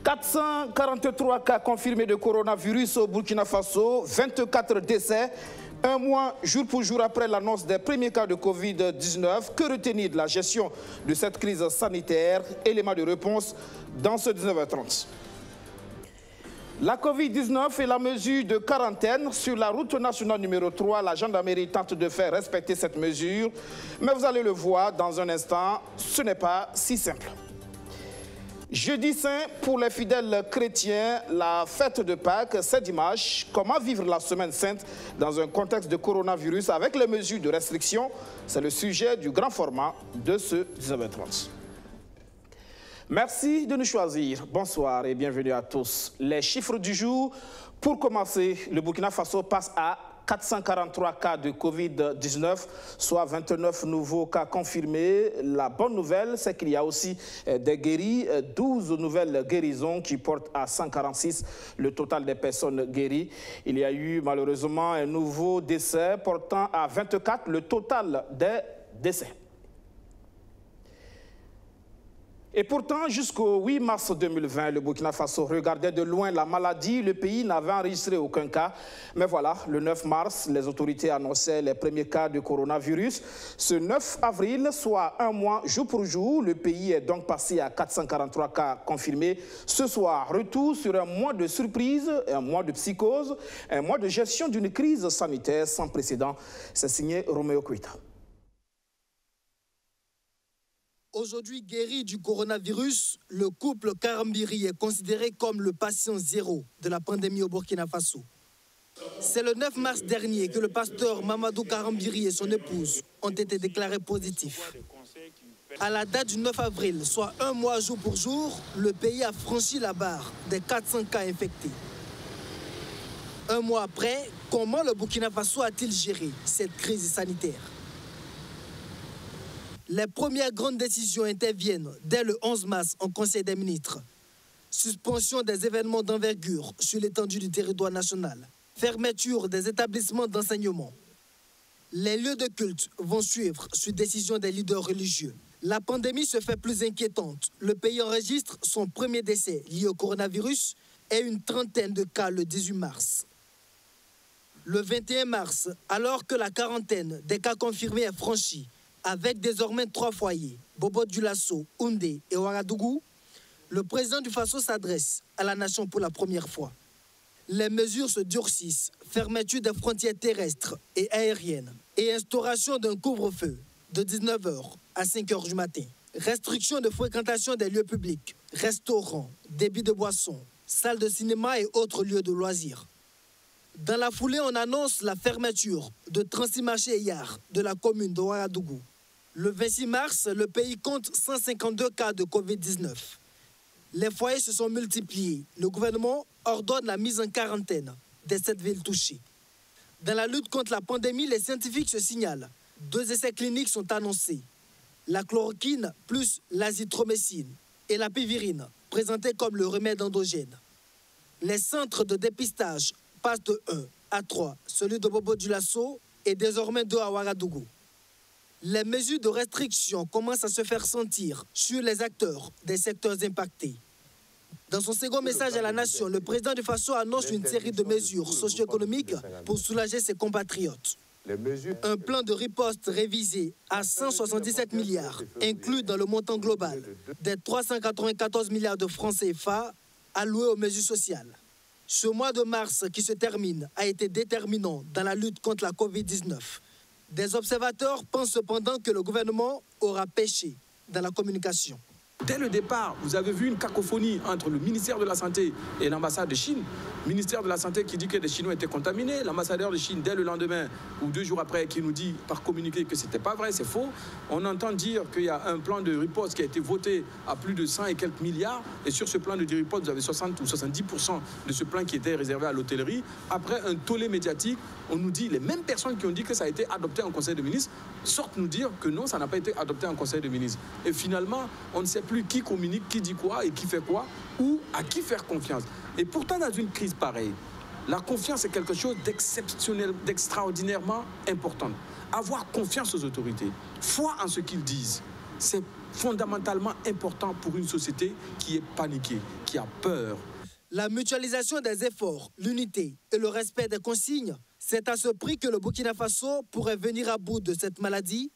443 cas confirmés de coronavirus au Burkina Faso, 24 décès. Un mois, jour pour jour après l'annonce des premiers cas de Covid-19, que retenir de la gestion de cette crise sanitaire? Élément de réponse dans ce 19h30. La Covid-19 et la mesure de quarantaine sur la route nationale numéro 3, la gendarmerie tente de faire respecter cette mesure. Mais vous allez le voir dans un instant, ce n'est pas si simple. Jeudi saint, pour les fidèles chrétiens, la fête de Pâques, c'est dimanche. Comment vivre la semaine sainte dans un contexte de coronavirus avec les mesures de restriction? C'est le sujet du grand format de ce 19h30. Merci de nous choisir. Bonsoir et bienvenue à tous. Les chiffres du jour. Pour commencer, le Burkina Faso passe à 443 cas de Covid-19, soit 29 nouveaux cas confirmés. La bonne nouvelle, c'est qu'il y a aussi des guéris, 12 nouvelles guérisons qui portent à 146 le total des personnes guéries. Il y a eu malheureusement un nouveau décès portant à 24 le total des décès. Et pourtant, jusqu'au 8 mars 2020, le Burkina Faso regardait de loin la maladie. Le pays n'avait enregistré aucun cas. Mais voilà, le 9 mars, les autorités annonçaient les premiers cas de coronavirus. Ce 9 avril, soit un mois jour pour jour, le pays est donc passé à 443 cas confirmés. Ce soir, retour sur un mois de surprise, un mois de psychose, un mois de gestion d'une crise sanitaire sans précédent. C'est signé Roméo Koïta. Aujourd'hui guéri du coronavirus, le couple Karambiri est considéré comme le patient zéro de la pandémie au Burkina Faso. C'est le 9 mars dernier que le pasteur Mamadou Karambiri et son épouse ont été déclarés positifs. À la date du 9 avril, soit un mois jour pour jour, le pays a franchi la barre des 400 cas infectés. Un mois après, comment le Burkina Faso a-t-il géré cette crise sanitaire? Les premières grandes décisions interviennent dès le 11 mars en Conseil des ministres. Suspension des événements d'envergure sur l'étendue du territoire national. Fermeture des établissements d'enseignement. Les lieux de culte vont suivre sur décision des leaders religieux. La pandémie se fait plus inquiétante. Le pays enregistre son premier décès lié au coronavirus et une trentaine de cas le 18 mars. Le 21 mars, alors que la quarantaine des cas confirmés est franchie, avec désormais 3 foyers, Bobo-Dioulasso, Houndé et Ouagadougou, le président du Faso s'adresse à la nation pour la première fois. Les mesures se durcissent, fermeture des frontières terrestres et aériennes et instauration d'un couvre-feu de 19h à 5h du matin. Restriction de fréquentation des lieux publics, restaurants, débits de boissons, salles de cinéma et autres lieux de loisirs. Dans la foulée, on annonce la fermeture de Transi-Marché Yard de la commune de Ouagadougou. Le 26 mars, le pays compte 152 cas de Covid-19. Les foyers se sont multipliés. Le gouvernement ordonne la mise en quarantaine des 7 villes touchées. Dans la lutte contre la pandémie, les scientifiques se signalent. 2 essais cliniques sont annoncés. La chloroquine plus l'azithromycine et la pivirine, présentées comme le remède endogène. Les centres de dépistage passent de 1 à 3. Celui de Bobo-Dioulasso et désormais 2 à Ouagadougou. Les mesures de restriction commencent à se faire sentir sur les acteurs des secteurs impactés. Dans son second message à la nation, le président du Faso annonce une série de mesures socio-économiques pour soulager ses compatriotes. Un plan de riposte révisé à 177 milliards, inclus dans le montant global des 394 milliards de francs CFA alloués aux mesures sociales. Ce mois de mars qui se termine a été déterminant dans la lutte contre la Covid-19. Des observateurs pensent cependant que le gouvernement aura péché dans la communication. Dès le départ, vous avez vu une cacophonie entre le ministère de la Santé et l'ambassade de Chine. Le ministère de la Santé qui dit que les Chinois étaient contaminés. L'ambassadeur de Chine, dès le lendemain ou 2 jours après, qui nous dit par communiqué que ce n'était pas vrai, c'est faux. On entend dire qu'il y a un plan de riposte qui a été voté à plus de 100 et quelques milliards. Et sur ce plan de riposte, vous avez 60 ou 70% de ce plan qui était réservé à l'hôtellerie. Après un tollé médiatique, on nous dit, les mêmes personnes qui ont dit que ça a été adopté en Conseil de ministres, sortent nous dire que non, ça n'a pas été adopté en Conseil de ministres. Et finalement, on ne sait plus qui communique, qui dit quoi et qui fait quoi, ou à qui faire confiance. Et pourtant, dans une crise pareille, la confiance est quelque chose d'exceptionnel, d'extraordinairement important. Avoir confiance aux autorités, foi en ce qu'ils disent, c'est fondamentalement important pour une société qui est paniquée, qui a peur. La mutualisation des efforts, l'unité et le respect des consignes, c'est à ce prix que le Burkina Faso pourrait venir à bout de cette maladie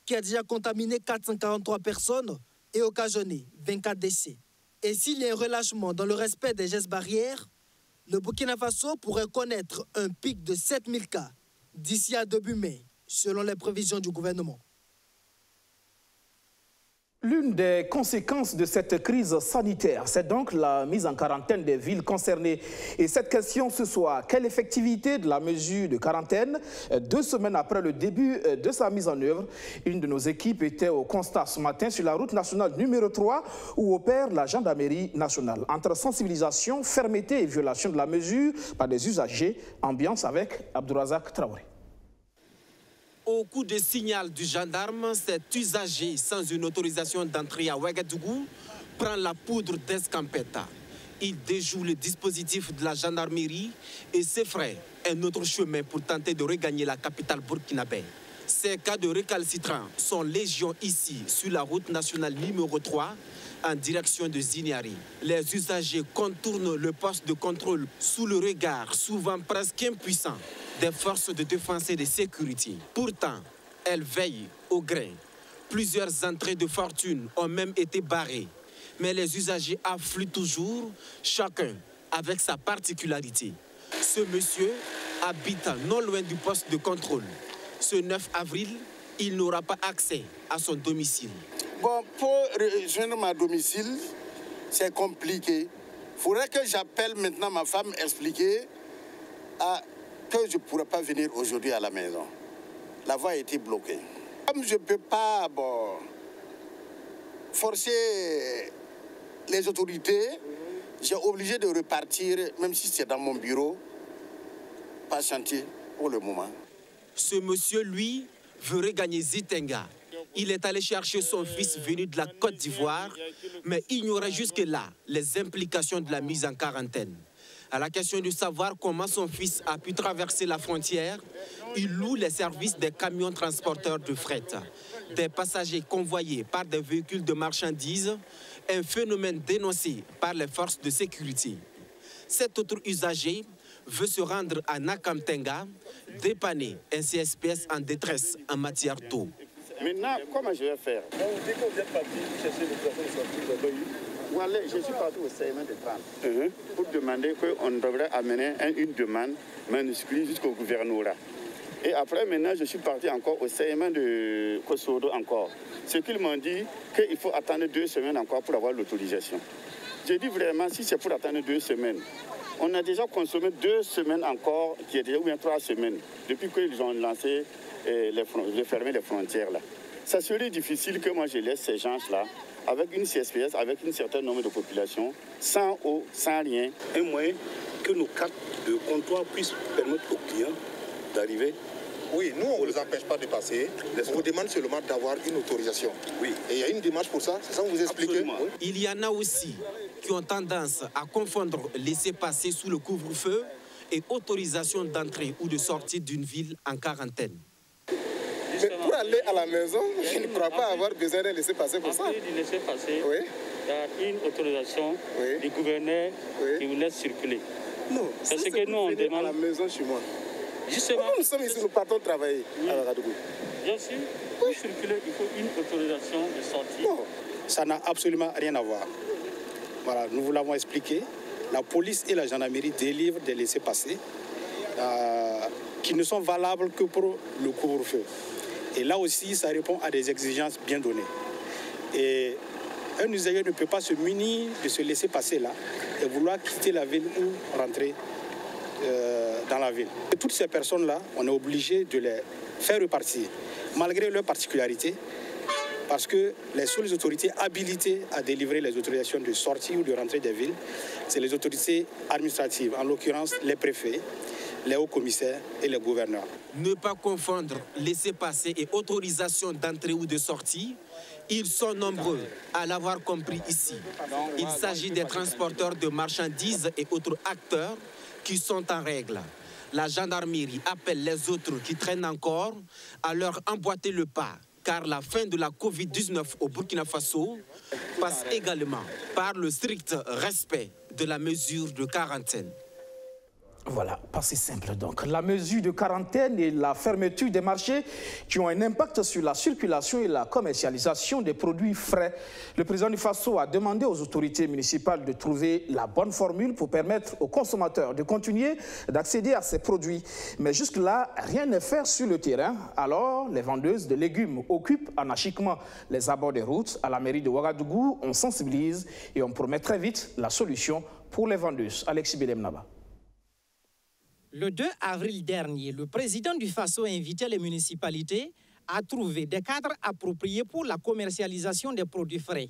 qui a déjà contaminé 443 personnes et occasionné 24 décès. Et s'il y a un relâchement dans le respect des gestes barrières, le Burkina Faso pourrait connaître un pic de 7000 cas d'ici à début mai, selon les prévisions du gouvernement. L'une des conséquences de cette crise sanitaire, c'est donc la mise en quarantaine des villes concernées. Et cette question ce soir, quelle effectivité de la mesure de quarantaine 2 semaines après le début de sa mise en œuvre? Une de nos équipes était au constat ce matin sur la route nationale numéro 3 où opère la gendarmerie nationale. Entre sensibilisation, fermeté et violation de la mesure par des usagers, ambiance avec Abdourazak Traoré. Au coup de signal du gendarme, cet usager sans une autorisation d'entrée à Ouagadougou prend la poudre d'escampetta. Il déjoue le dispositif de la gendarmerie et s'effraie un autre chemin pour tenter de regagner la capitale burkinabé. Ces cas de récalcitrants sont légion ici, sur la route nationale numéro 3, en direction de Ziniari. Les usagers contournent le poste de contrôle sous le regard, souvent presque impuissant, des forces de défense et de sécurité. Pourtant, elles veillent au grain. Plusieurs entrées de fortune ont même été barrées. Mais les usagers affluent toujours, chacun avec sa particularité. Ce monsieur habite non loin du poste de contrôle. Ce 9 avril, il n'aura pas accès à son domicile. Bon, pour rejoindre ma domicile, c'est compliqué. Il faudrait que j'appelle maintenant ma femme expliquer que je ne pourrais pas venir aujourd'hui à la maison. La voie a été bloquée. Comme je ne peux pas forcer les autorités, j'ai obligé de repartir, même si c'est dans mon bureau, patienter pour le moment. Ce monsieur, lui, veut regagner Zitenga. Il est allé chercher son fils venu de la Côte d'Ivoire, mais ignorait jusque-là les implications de la mise en quarantaine. À la question de savoir comment son fils a pu traverser la frontière, il loue les services des camions transporteurs de fret. Des passagers convoyés par des véhicules de marchandises, un phénomène dénoncé par les forces de sécurité. Cet autre usager veut se rendre à Nakamtenga, dépanner un CSPS en détresse en matière d'eau. Maintenant, comment je vais faire? Donc, dès que vous êtes parti chercher les personnes sorties de l'œil, voilà, je suis parti au CMN de 30 pour demander qu'on devrait amener une demande manuscrite jusqu'au gouvernorat. Et après, maintenant, je suis parti encore au CMN de Kosodo encore. Ce qu'ils m'ont dit, qu'il faut attendre 2 semaines encore pour avoir l'autorisation. J'ai dit vraiment, si c'est pour attendre 2 semaines, on a déjà consommé 2 semaines encore, qui est déjà, ou bien 3 semaines, depuis qu'ils ont lancé de fermer les frontières là. Ça serait difficile que moi je laisse ces gens-là avec une CSPS, avec un certain nombre de populations, sans eau, sans rien. un moyen que nos cartes de comptoir puissent permettre aux clients d'arriver. Oui, nous, on ne vous empêche pas de passer. On vous demande seulement d'avoir une autorisation. Oui. Et il y a une démarche pour ça, c'est ça que vous expliquez? Absolument. Il y en a aussi qui ont tendance à confondre laisser-passer sous le couvre-feu et autorisation d'entrée ou de sortie d'une ville en quarantaine. Mais pour aller à la maison, je ne crois pas avoir besoin de laisser passer pour ça. Après du laisser passer, Oui. il y a une autorisation du gouverneur qui vous laisse circuler. Non, C'est ce que nous on demande. à la maison chez moi. Justement, Nous sommes ici, nous partons travailler à Ouagadougou. bien sûr, pour circuler, il faut une autorisation de sortie. Non. Ça n'a absolument rien à voir. Voilà, nous vous l'avons expliqué. La police et la gendarmerie délivrent des laissez-passer qui ne sont valables que pour le couvre-feu. Et là aussi, ça répond à des exigences bien données. Et un usager ne peut pas se munir de ce laisser-passer là et vouloir quitter la ville ou rentrer dans la ville. Et toutes ces personnes-là, on est obligé de les faire repartir, malgré leurs particularités, parce que les seules autorités habilitées à délivrer les autorisations de sortie ou de rentrée des villes, c'est les autorités administratives, en l'occurrence les préfets, les hauts commissaires et les gouverneurs. Ne pas confondre laisser-passer et autorisation d'entrée ou de sortie. Ils sont nombreux à l'avoir compris ici. Il s'agit des transporteurs de marchandises et autres acteurs qui sont en règle. La gendarmerie appelle les autres qui traînent encore à leur emboîter le pas car la fin de la Covid-19 au Burkina Faso passe également par le strict respect de la mesure de quarantaine. Voilà, pas si simple donc. La mesure de quarantaine et la fermeture des marchés qui ont un impact sur la circulation et la commercialisation des produits frais. Le président du Faso a demandé aux autorités municipales de trouver la bonne formule pour permettre aux consommateurs de continuer d'accéder à ces produits. Mais jusque-là, rien n'est fait sur le terrain. Alors, les vendeuses de légumes occupent anarchiquement les abords des routes. À la mairie de Ouagadougou, on sensibilise et on promet très vite la solution pour les vendeuses. Alexis Belemnaba. Le 2 avril dernier, le président du Faso a invité les municipalités à trouver des cadres appropriés pour la commercialisation des produits frais.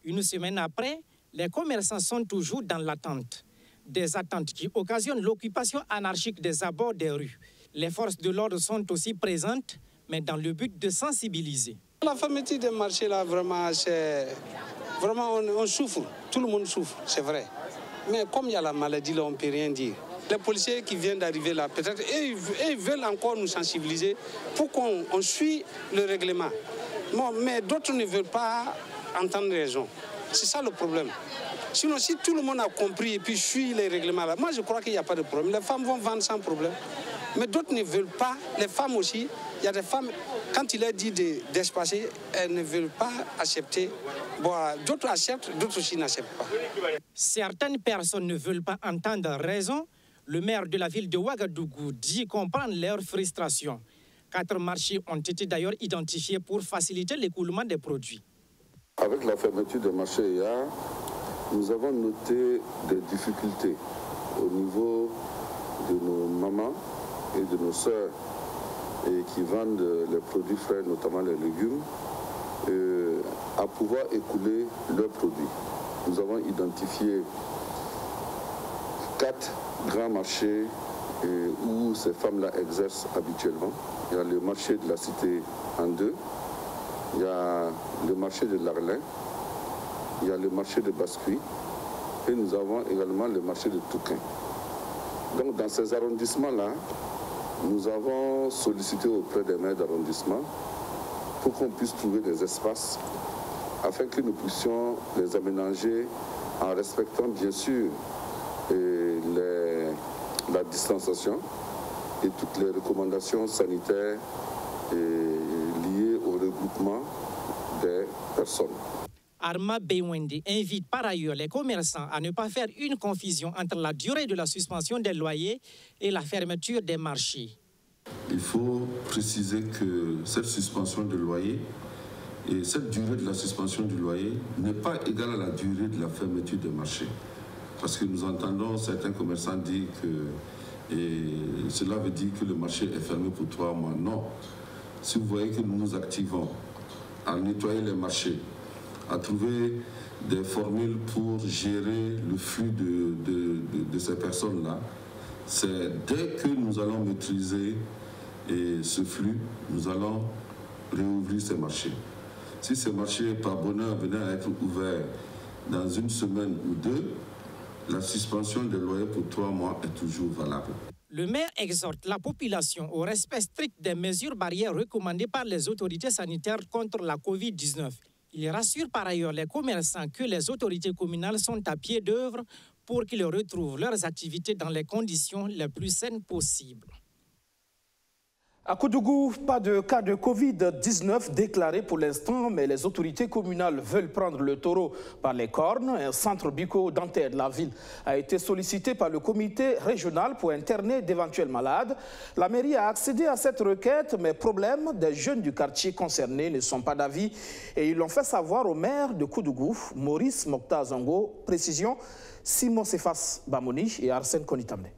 Une semaine après, les commerçants sont toujours dans l'attente. Des attentes qui occasionnent l'occupation anarchique des abords des rues. Les forces de l'ordre sont aussi présentes, mais dans le but de sensibiliser. La fermeture des marchés, là, vraiment, on souffre. Tout le monde souffre, c'est vrai. Mais comme il y a la maladie, là, on ne peut rien dire. Les policiers qui viennent d'arriver là, peut-être, ils veulent encore nous sensibiliser pour qu'on suive le règlement. Bon, mais d'autres ne veulent pas entendre raison. C'est ça le problème. Sinon, si tout le monde a compris et puis suit les règlements là, moi je crois qu'il n'y a pas de problème. Les femmes vont vendre sans problème. Mais d'autres ne veulent pas. Les femmes aussi, il y a des femmes, quand il est dit d'espacer, elles ne veulent pas accepter. Bon, d'autres acceptent, d'autres aussi n'acceptent pas. Certaines personnes ne veulent pas entendre raison. Le maire de la ville de Ouagadougou dit comprendre leur frustration. 4 marchés ont été d'ailleurs identifiés pour faciliter l'écoulement des produits. Avec la fermeture des marchés hier, nous avons noté des difficultés au niveau de nos mamans et de nos sœurs qui vendent les produits frais, notamment les légumes, à pouvoir écouler leurs produits. Nous avons identifié 4 grands marchés où ces femmes-là exercent habituellement. Il y a le marché de la Cité en 2, il y a le marché de l'Arlin, il y a le marché de Bascuit et nous avons également le marché de Touquin. Donc dans ces arrondissements-là, nous avons sollicité auprès des maires d'arrondissement pour qu'on puisse trouver des espaces afin que nous puissions les aménager en respectant bien sûr la distanciation et toutes les recommandations sanitaires liées au regroupement des personnes. Arma Beywendi invite par ailleurs les commerçants à ne pas faire une confusion entre la durée de la suspension des loyers et la fermeture des marchés. Il faut préciser que cette suspension de loyer et cette durée de la suspension du loyer n'est pas égale à la durée de la fermeture des marchés. Parce que nous entendons certains commerçants dire que cela veut dire que le marché est fermé pour 3 mois. Non. Si vous voyez que nous nous activons à nettoyer les marchés, à trouver des formules pour gérer le flux de ces personnes-là, c'est dès que nous allons maîtriser ce flux, nous allons réouvrir ces marchés. Si ces marchés, par bonheur, venaient à être ouverts dans une semaine ou 2, la suspension des loyers pour 3 mois est toujours valable. Le maire exhorte la population au respect strict des mesures barrières recommandées par les autorités sanitaires contre la Covid-19. Il rassure par ailleurs les commerçants que les autorités communales sont à pied d'œuvre pour qu'ils retrouvent leurs activités dans les conditions les plus saines possibles. À Koudougou, pas de cas de Covid-19 déclaré pour l'instant, mais les autorités communales veulent prendre le taureau par les cornes. Un centre bucco-dentaire de la ville a été sollicité par le comité régional pour interner d'éventuels malades. La mairie a accédé à cette requête, mais problème, des jeunes du quartier concernés ne sont pas d'avis et ils l'ont fait savoir au maire de Koudougou, Maurice Mokta Zongo. Précision, Simon Sefas Bamoni et Arsène Konitamne.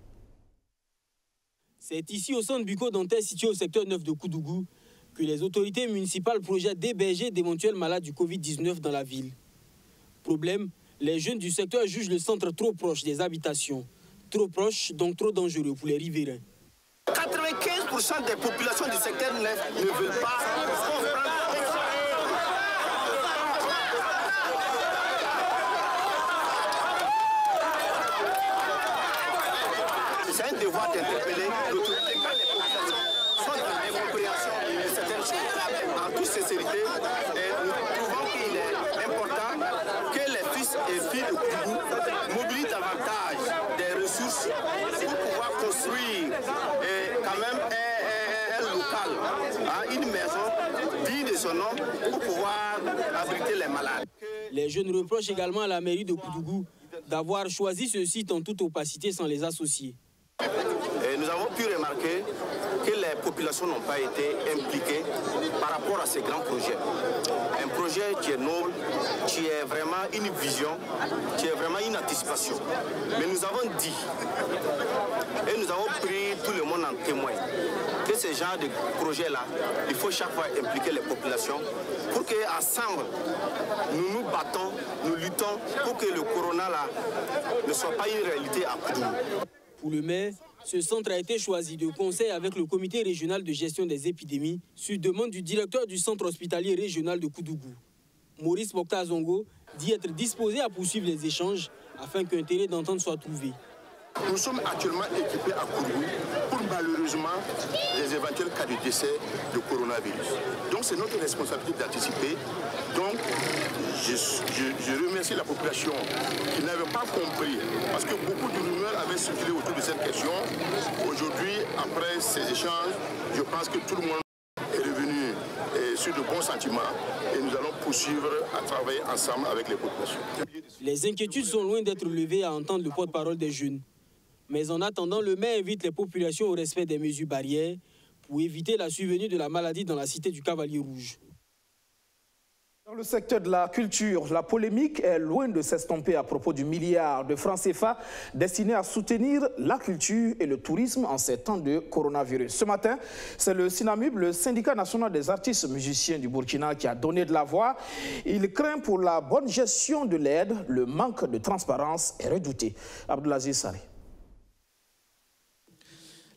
C'est ici au centre bucco-dentaire situé au secteur 9 de Koudougou que les autorités municipales projettent d'héberger d'éventuels malades du Covid-19 dans la ville. Problème, les jeunes du secteur jugent le centre trop proche des habitations. Trop proche, donc trop dangereux pour les riverains. 95% des populations du secteur 9 ne veulent pas comprendre. C'est un devoir d'interpeller l'autorité quand les populations sont dans l'incompréhension de certaines choses. En toute sincérité, nous trouvons qu'il est important que les fils et filles de Koudougou mobilisent davantage des ressources pour pouvoir construire quand même un local, une maison digne de son nom pour pouvoir abriter les malades. Les jeunes reprochent également à la mairie de Koudougou d'avoir choisi ce site en toute opacité sans les associer. Et nous avons pu remarquer que les populations n'ont pas été impliquées par rapport à ces grands projets. Un projet qui est noble, qui est vraiment une vision, qui est vraiment une anticipation. Mais nous avons dit, et nous avons pris tout le monde en témoin, que ce genre de projet-là, il faut chaque fois impliquer les populations pour qu'ensemble, nous nous battons, nous luttons pour que le corona-là ne soit pas une réalité à Koudougou. Pour le maire, ce centre a été choisi de concert avec le comité régional de gestion des épidémies sur demande du directeur du centre hospitalier régional de Koudougou. Maurice Mokhtar Zongo dit être disposé à poursuivre les échanges afin qu'un terrain d'entente soit trouvé. Nous sommes actuellement équipés à Koudougou pour malheureusement les éventuels cas de décès de coronavirus. Donc c'est notre responsabilité d'anticiper. Donc je remercie la population qui n'avait pas compris, parce que beaucoup de rumeurs avaient circulé autour de cette question. Aujourd'hui, après ces échanges, je pense que tout le monde est revenu sur de bons sentiments et nous allons poursuivre à travailler ensemble avec les populations. Les inquiétudes sont loin d'être levées à entendre le porte-parole des jeunes. Mais en attendant, le maire invite les populations au respect des mesures barrières pour éviter la survenue de la maladie dans la cité du Cavalier Rouge. Dans le secteur de la culture, la polémique est loin de s'estomper à propos du milliard de francs CFA destiné à soutenir la culture et le tourisme en ces temps de coronavirus. Ce matin, c'est le SINAMUB, le syndicat national des artistes musiciens du Burkina, qui a donné de la voix. Il craint pour la bonne gestion de l'aide, le manque de transparence est redouté. Abdelaziz Saré.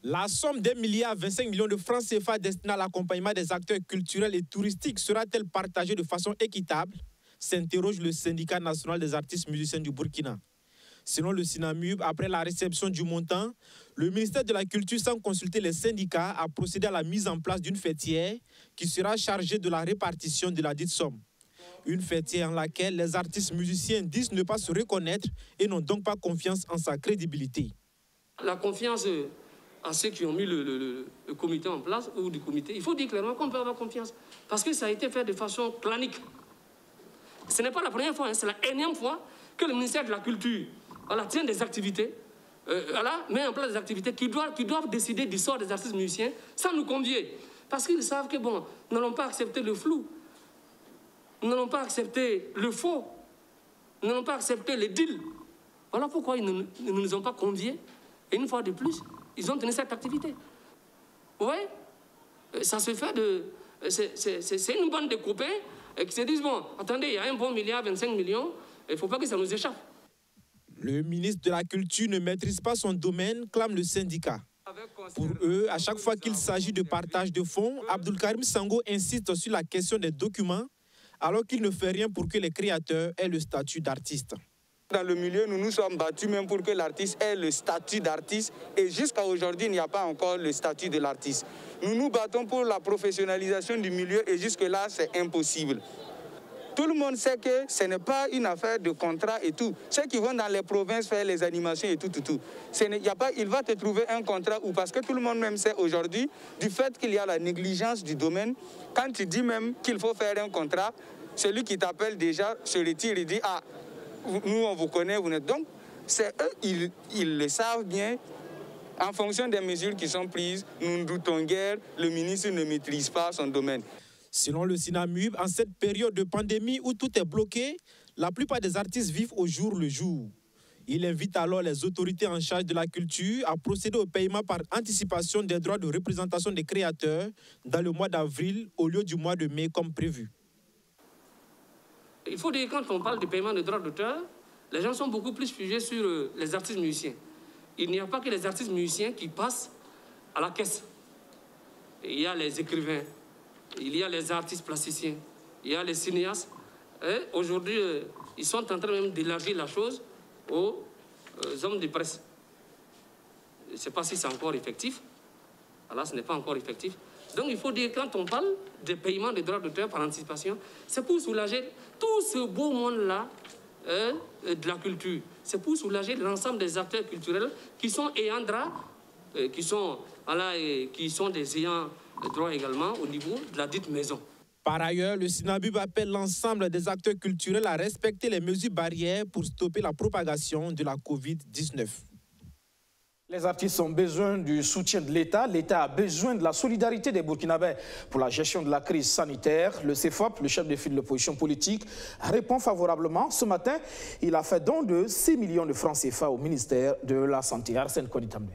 La somme d'1,25 milliard de francs CFA destinée à l'accompagnement des acteurs culturels et touristiques sera-t-elle partagée de façon équitable? S'interroge le syndicat national des artistes musiciens du Burkina. Selon le SINAMUB, après la réception du montant, le ministère de la Culture, sans consulter les syndicats, a procédé à la mise en place d'une fêtière qui sera chargée de la répartition de la dite somme. Une fêtière en laquelle les artistes musiciens disent ne pas se reconnaître et n'ont donc pas confiance en sa crédibilité. La confiance à ceux qui ont mis le comité en place, ou du comité, il faut dire clairement qu'on peut avoir confiance. Parce que ça a été fait de façon planique. Ce n'est pas la première fois, c'est la énième fois que le ministère de la Culture tient des activités, met en place des activités qui doivent décider du sort des artistes musiciens sans nous convier. Parce qu'ils savent que, bon, nous n'allons pas accepter le flou, nous n'allons pas accepter le faux, nous n'allons pas accepter les deals. Voilà pourquoi ils ne nous ont pas conviés. Et une fois de plus, ils ont tenu cette activité. Oui, ça se fait de... C'est une bande de copains qui se disent, bon, attendez, il y a un bon milliard, 25 millions, il ne faut pas que ça nous échappe. Le ministre de la Culture ne maîtrise pas son domaine, clame le syndicat. Pour eux, à chaque fois qu'il s'agit de partage de fonds, Abdoulkarim Sango insiste sur la question des documents, alors qu'il ne fait rien pour que les créateurs aient le statut d'artiste. Dans le milieu, nous nous sommes battus même pour que l'artiste ait le statut d'artiste. Et jusqu'à aujourd'hui, il n'y a pas encore le statut de l'artiste. Nous nous battons pour la professionnalisation du milieu et jusque-là, c'est impossible. Tout le monde sait que ce n'est pas une affaire de contrat et tout. Ceux qui vont dans les provinces faire les animations et tout. Il va te trouver un contrat ou parce que tout le monde même sait aujourd'hui, du fait qu'il y a la négligence du domaine, quand tu dis même qu'il faut faire un contrat, celui qui t'appelle déjà se retire et dit « Ah, nous, on vous connaît, vous n'êtes donc... » C'est eux, ils le savent bien. En fonction des mesures qui sont prises, nous ne doutons guère, le ministre ne maîtrise pas son domaine. Selon le SINAMUB, en cette période de pandémie où tout est bloqué, la plupart des artistes vivent au jour le jour. Il invite alors les autorités en charge de la culture à procéder au paiement par anticipation des droits de représentation des créateurs dans le mois d'avril au lieu du mois de mai comme prévu. Il faut dire que quand on parle de paiement de droits d'auteur, les gens sont beaucoup plus figés sur les artistes musiciens. Il n'y a pas que les artistes musiciens qui passent à la caisse. Il y a les écrivains, il y a les artistes plasticiens, il y a les cinéastes. Aujourd'hui, ils sont en train même d'élargir la chose aux hommes de presse. Je ne sais pas si c'est encore effectif, Alors, ce n'est pas encore effectif. Donc, il faut dire, quand on parle de paiement des droits d'auteur par anticipation, c'est pour soulager tout ce beau monde-là de la culture. C'est pour soulager l'ensemble des acteurs culturels qui sont ayants droit, qui sont des ayants droit également au niveau de la dite maison. Par ailleurs, le SINABUB appelle l'ensemble des acteurs culturels à respecter les mesures barrières pour stopper la propagation de la Covid-19. Les artistes ont besoin du soutien de l'État. L'État a besoin de la solidarité des Burkinabés pour la gestion de la crise sanitaire. Le CFOP, le chef de file de l'opposition politique, répond favorablement. Ce matin, il a fait don de 6 millions de francs CFA au ministère de la Santé. Arsène Konitambe.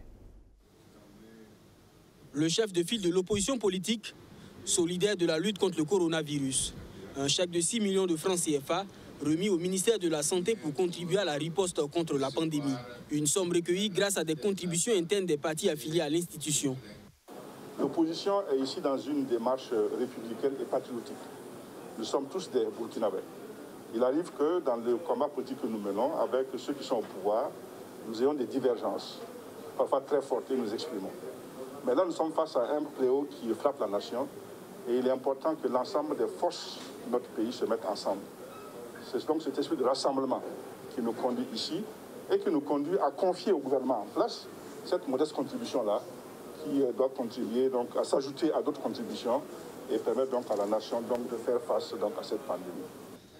Le chef de file de l'opposition politique, solidaire de la lutte contre le coronavirus. Un chèque de 6 millions de francs CFA remis au ministère de la Santé pour contribuer à la riposte contre la pandémie. Une somme recueillie grâce à des contributions internes des partis affiliés à l'institution. L'opposition est ici dans une démarche républicaine et patriotique. Nous sommes tous des Burkinabés. Il arrive que dans le combat politique que nous menons, avec ceux qui sont au pouvoir, nous ayons des divergences, parfois très fortes, et nous exprimons. Mais là, nous sommes face à un fléau qui frappe la nation et il est important que l'ensemble des forces de notre pays se mettent ensemble. C'est donc cet esprit de rassemblement qui nous conduit ici et qui nous conduit à confier au gouvernement en place cette modeste contribution-là qui doit contribuer donc, à s'ajouter à d'autres contributions et permettre donc à la nation donc, de faire face donc, à cette pandémie.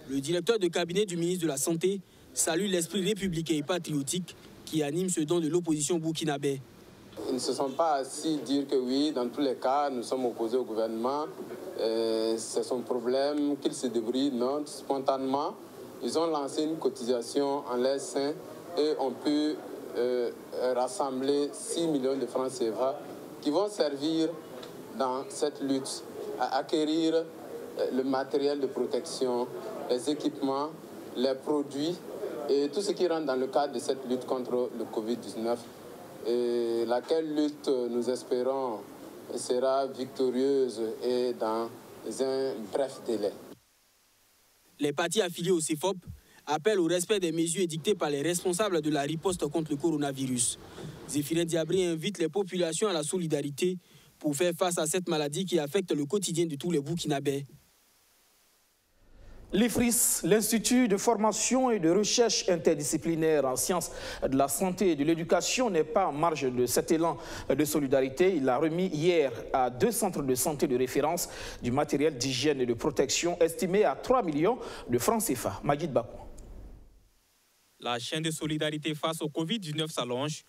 Le directeur de cabinet du ministre de la Santé salue l'esprit républicain et patriotique qui anime ce don de l'opposition burkinabé. Ils ne se sont pas assis dire que oui, dans tous les cas, nous sommes opposés au gouvernement. C'est son problème, qu'il se débrouille. Non, spontanément, ils ont lancé une cotisation en leur sein et on peut rassembler 6 millions de francs CFA qui vont servir dans cette lutte à acquérir le matériel de protection, les équipements, les produits et tout ce qui rentre dans le cadre de cette lutte contre le Covid-19. Et laquelle lutte, nous espérons, sera victorieuse et dans un bref délai. Les partis affiliés au CFOP appellent au respect des mesures édictées par les responsables de la riposte contre le coronavirus. Zéphirin Diabré invite les populations à la solidarité pour faire face à cette maladie qui affecte le quotidien de tous les Burkinabés. L'IFRIS, l'Institut de formation et de recherche interdisciplinaire en sciences de la santé et de l'éducation, n'est pas en marge de cet élan de solidarité. Il a remis hier à 2 centres de santé de référence du matériel d'hygiène et de protection estimé à 3 millions de francs CFA. Majid Bakou. La chaîne de solidarité face au Covid-19 s'allonge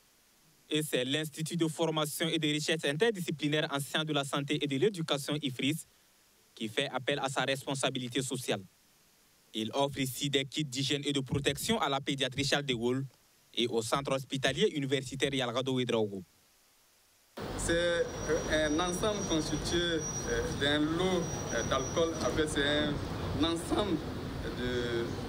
et c'est l'Institut de formation et de recherche interdisciplinaire en sciences de la santé et de l'éducation IFRIS qui fait appel à sa responsabilité sociale. Il offre ici des kits d'hygiène et de protection à la pédiatrie Charles de Gaulle et au centre hospitalier universitaire Yalgado Ouedraogo. C'est un ensemble constitué d'un lot d'alcool. C'est un ensemble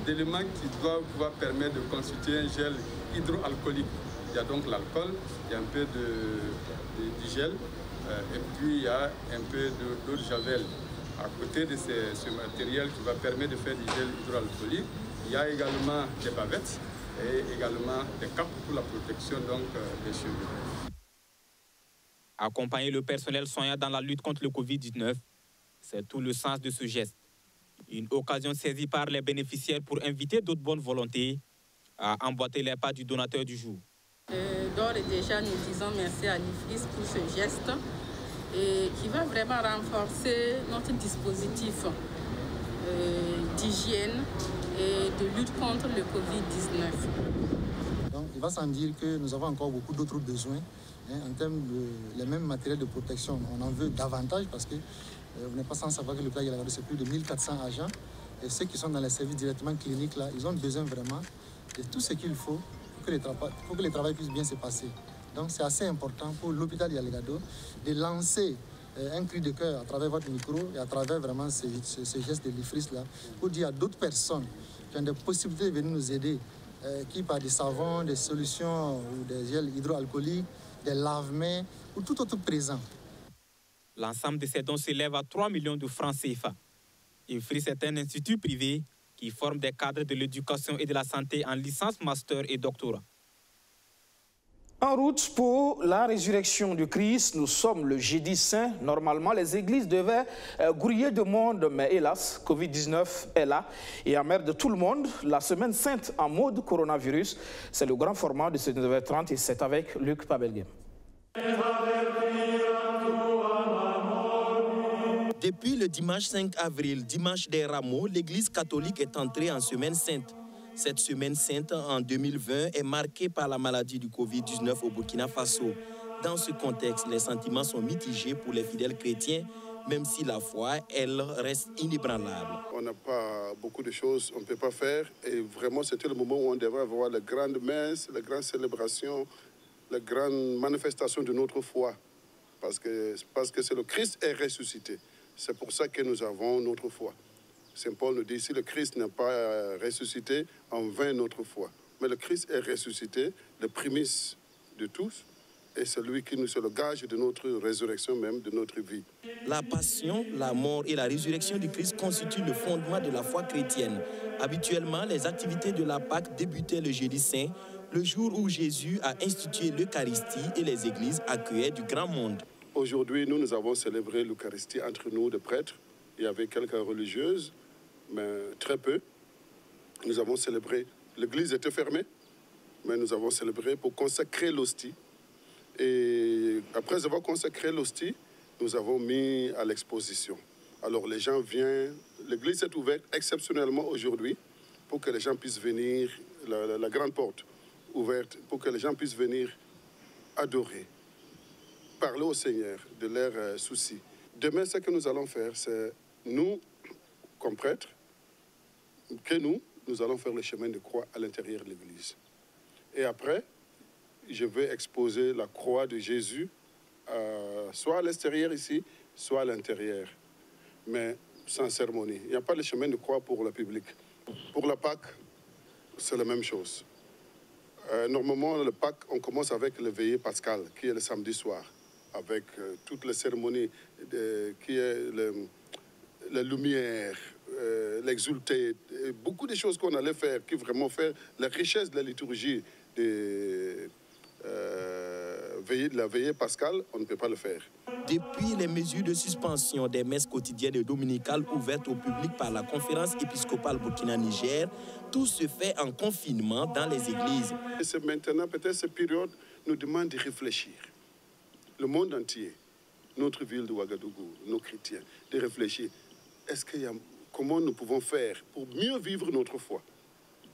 d'éléments qui doivent pouvoir permettre de constituer un gel hydroalcoolique. Il y a donc l'alcool, il y a un peu de gel et puis il y a un peu d'eau de javel. À côté de ce matériel qui va permettre de faire du gel hydroalcoolique, il y a également des bavettes et également des capes pour la protection donc, des cheveux. Accompagner le personnel soignant dans la lutte contre le Covid-19, c'est tout le sens de ce geste. Une occasion saisie par les bénéficiaires pour inviter d'autres bonnes volontés à emboîter les pas du donateur du jour. D'ores et déjà, nous disons merci à l'IFRIS pour ce geste et qui va vraiment renforcer notre dispositif d'hygiène et de lutte contre le Covid-19. Donc, il va sans dire que nous avons encore beaucoup d'autres besoins en termes de les mêmes matériels de protection. On en veut davantage parce que vous n'êtes pas sans savoir que le plan Yalgado, c'est plus de 1400 agents. Et ceux qui sont dans les services directement cliniques, là, ils ont besoin vraiment de tout ce qu'il faut pour que le travail puisse bien se passer. Donc c'est assez important pour l'hôpital Yalgado de lancer un cri de cœur à travers votre micro et à travers vraiment ce geste de l'IFRIS-là pour dire à d'autres personnes qui ont des possibilités de venir nous aider, qui par des savons, des solutions ou des gels hydroalcooliques, des lave-mains ou tout autre présent. L'ensemble de ces dons s'élève à 3 millions de francs CFA. IFRIS est un institut privé qui forme des cadres de l'éducation et de la santé en licence, master et doctorat. En route pour la résurrection du Christ, nous sommes le jeudi saint. Normalement, les églises devaient grouiller de monde, mais hélas, Covid-19 est là et emmerde tout le monde. La semaine sainte en mode coronavirus, c'est le grand format de ce 9h30 et c'est avec Luc Pabelgem. Depuis le dimanche 5 avril, dimanche des Rameaux, l'Église catholique est entrée en semaine sainte. Cette semaine sainte en 2020 est marquée par la maladie du Covid-19 au Burkina Faso. Dans ce contexte, les sentiments sont mitigés pour les fidèles chrétiens, même si la foi, elle, reste inébranlable. On n'a pas beaucoup de choses, on ne peut pas faire. Et vraiment, c'était le moment où on devrait avoir les grandes messes, les grandes célébrations, les grandes manifestations de notre foi. Parce que c'est le Christ est ressuscité. C'est pour ça que nous avons notre foi. Saint Paul nous dit, si le Christ n'est pas ressuscité, en vain notre foi. Mais le Christ est ressuscité, le prémisse de tous, et c'est lui qui nous est le gage de notre résurrection même, de notre vie. La passion, la mort et la résurrection du Christ constituent le fondement de la foi chrétienne. Habituellement, les activités de la Pâque débutaient le jeudi saint, le jour où Jésus a institué l'Eucharistie et les églises accueillaient du grand monde. Aujourd'hui, nous avons célébré l'Eucharistie entre nous, de prêtres. Il y avait quelques religieuses, mais très peu. Nous avons célébré, l'église était fermée, mais nous avons célébré pour consacrer l'hostie. Et après avoir consacré l'hostie, nous avons mis à l'exposition. Alors les gens viennent, l'église est ouverte exceptionnellement aujourd'hui pour que les gens puissent venir, la grande porte ouverte, pour que les gens puissent venir adorer, parler au Seigneur de leurs soucis. Demain, ce que nous allons faire, c'est nous, comme prêtres, que nous allons faire le chemin de croix à l'intérieur de l'église. Et après, je vais exposer la croix de Jésus, soit à l'extérieur ici, soit à l'intérieur, mais sans cérémonie. Il n'y a pas de chemin de croix pour le public. Pour la Pâque, c'est la même chose. Normalement, le Pâque, on commence avec le veillée pascal, qui est le samedi soir, avec toutes les cérémonies, qui est la lumière, l'exulté, beaucoup de choses qu'on allait faire, qui vraiment faire la richesse de la liturgie de la veillée pascale, on ne peut pas le faire. Depuis les mesures de suspension des messes quotidiennes et dominicales ouvertes au public par la conférence épiscopale Burkina-Niger, tout se fait en confinement dans les églises. Et maintenant, peut-être cette période nous demande de réfléchir. Le monde entier, notre ville de Ouagadougou, nos chrétiens, de réfléchir. Comment nous pouvons faire pour mieux vivre notre foi,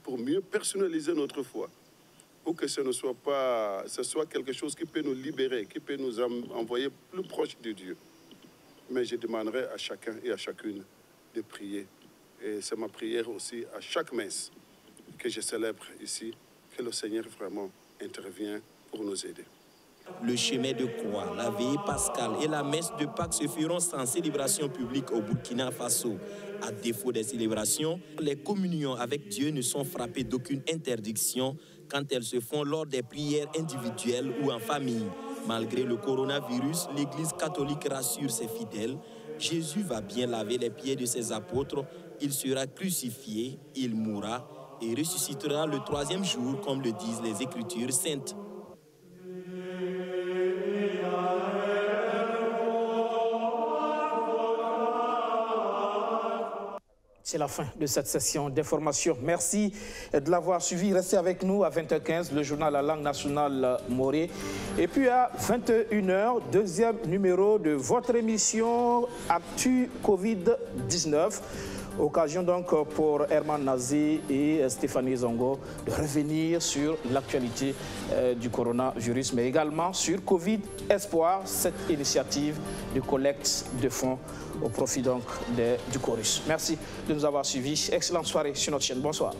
pour mieux personnaliser notre foi, pour que ce soit quelque chose qui peut nous libérer, qui peut nous envoyer plus proche de Dieu. Mais je demanderai à chacun et à chacune de prier. Et c'est ma prière aussi à chaque messe que je célèbre ici, que le Seigneur vraiment intervient pour nous aider. Le chemin de croix, la veillée pascale et la messe de Pâques se feront sans célébration publique au Burkina Faso. À défaut des célébrations, les communions avec Dieu ne sont frappées d'aucune interdiction quand elles se font lors des prières individuelles ou en famille. Malgré le coronavirus, l'Église catholique rassure ses fidèles. Jésus va bien laver les pieds de ses apôtres. Il sera crucifié, il mourra et ressuscitera le 3e jour, comme le disent les Écritures saintes. C'est la fin de cette session d'information. Merci de l'avoir suivi. Restez avec nous à 20h15, le journal La Langue nationale Morée. Et puis à 21h, deuxième numéro de votre émission Actu Covid-19. Occasion donc pour Herman Nazi et Stéphanie Zongo de revenir sur l'actualité du coronavirus, mais également sur Covid Espoir, cette initiative de collecte de fonds au profit donc du Chorus. Merci de nous avoir suivis. Excellente soirée sur notre chaîne. Bonsoir.